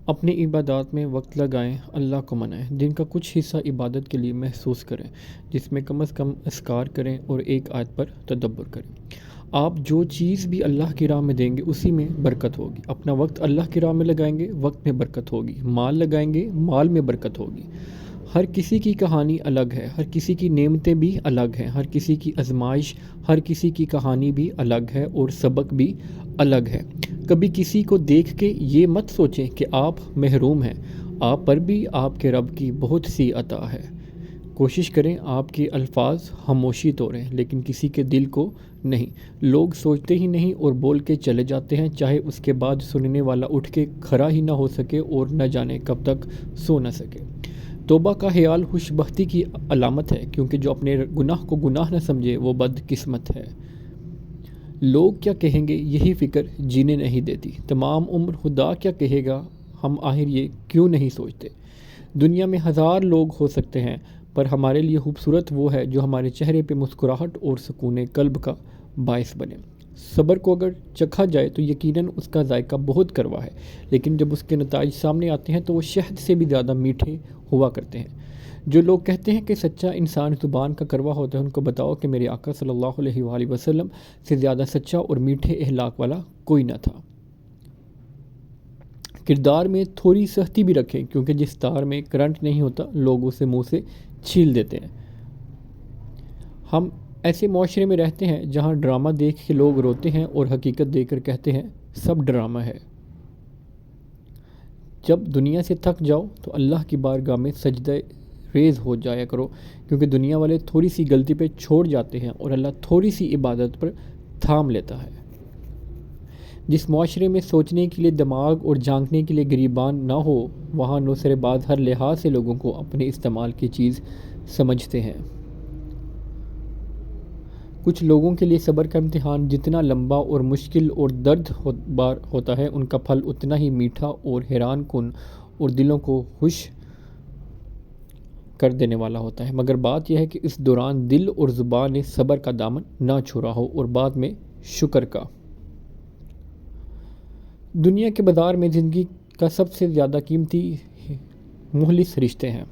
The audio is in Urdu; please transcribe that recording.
اپنی عبادات میں وقت لگائیں، اللہ کو منائیں، دن کا کچھ حصہ عبادت کے لیے محسوس کریں جس میں کم از کم اذکار کریں اور ایک آیت پر تدبر کریں۔ آپ جو چیز بھی اللہ کی راہ میں دیں گے اسی میں برکت ہوگی۔ اپنا وقت اللہ کی راہ میں لگائیں گے، وقت میں برکت ہوگی۔ مال لگائیں گے، مال میں برکت ہوگی۔ ہر کسی کی کہانی الگ ہے، ہر کسی کی نعمتیں بھی الگ ہیں، ہر کسی کی آزمائش، ہر کسی کی کہانی بھی الگ ہے اور سبق بھی الگ ہے۔ کبھی کسی کو دیکھ کے یہ مت سوچیں کہ آپ محروم ہیں، آپ پر بھی آپ کے رب کی بہت سی عطا ہے۔ کوشش کریں آپ کے الفاظ خاموشی توڑیں لیکن کسی کے دل کو نہیں۔ لوگ سوچتے ہی نہیں اور بول کے چلے جاتے ہیں، چاہے اس کے بعد سننے والا اٹھ کے کھڑا ہی نہ ہو سکے اور نہ جانے کب تک سو نہ سکے۔ توبہ کا خیال خوش بختی کی علامت ہے، کیونکہ جو اپنے گناہ کو گناہ نہ سمجھے وہ بد قسمت ہے۔ لوگ کیا کہیں گے یہی فکر جینے نہیں دیتی۔ تمام عمر خدا کیا کہے گا ہم آخر یہ کیوں نہیں سوچتے۔ دنیا میں ہزار لوگ ہو سکتے ہیں پر ہمارے لیے خوبصورت وہ ہے جو ہمارے چہرے پہ مسکراہٹ اور سکون قلب کا باعث بنے۔ صبر کو اگر چکھا جائے تو یقیناً اس کا ذائقہ بہت کڑوا ہے، لیکن جب اس کے نتائج سامنے آتے ہیں تو وہ شہد سے بھی زیادہ میٹھے ہوا کرتے ہیں۔ جو لوگ کہتے ہیں کہ سچا انسان زبان کا کڑوا ہوتا ہے، ان کو بتاؤ کہ میرے آقا صلی اللہ علیہ وآلہ وسلم سے زیادہ سچا اور میٹھے اخلاق والا کوئی نہ تھا۔ کردار میں تھوڑی سختی بھی رکھیں، کیونکہ جس تار میں کرنٹ نہیں ہوتا لوگ اسے منہ سے چھیل دیتے ہیں۔ ہم ایسے معاشرے میں رہتے ہیں جہاں ڈرامہ دیکھ کے لوگ روتے ہیں اور حقیقت دیکھ کر کہتے ہیں سب ڈرامہ ہے۔ جب دنیا سے تھک جاؤ تو اللہ کی بارگاہ میں سجدہ ریز ہو جایا کرو، کیونکہ دنیا والے تھوڑی سی غلطی پہ چھوڑ جاتے ہیں اور اللہ تھوڑی سی عبادت پر تھام لیتا ہے۔ جس معاشرے میں سوچنے کے لیے دماغ اور جھانکنے کے لیے گریبان نہ ہو، وہاں نوسر باز ہر لحاظ سے لوگوں کو اپنے استعمال کی چیز سمجھتے ہیں۔ کچھ لوگوں کے لیے صبر کا امتحان جتنا لمبا اور مشکل اور درد بار ہوتا ہے، ان کا پھل اتنا ہی میٹھا اور حیران کن اور دلوں کو خوش کر دینے والا ہوتا ہے۔ مگر بات یہ ہے کہ اس دوران دل اور زبان نے صبر کا دامن نہ چھوڑا ہو اور بعد میں شکر کا۔ دنیا کے بازار میں زندگی کا سب سے زیادہ قیمتی مخلص رشتے ہیں۔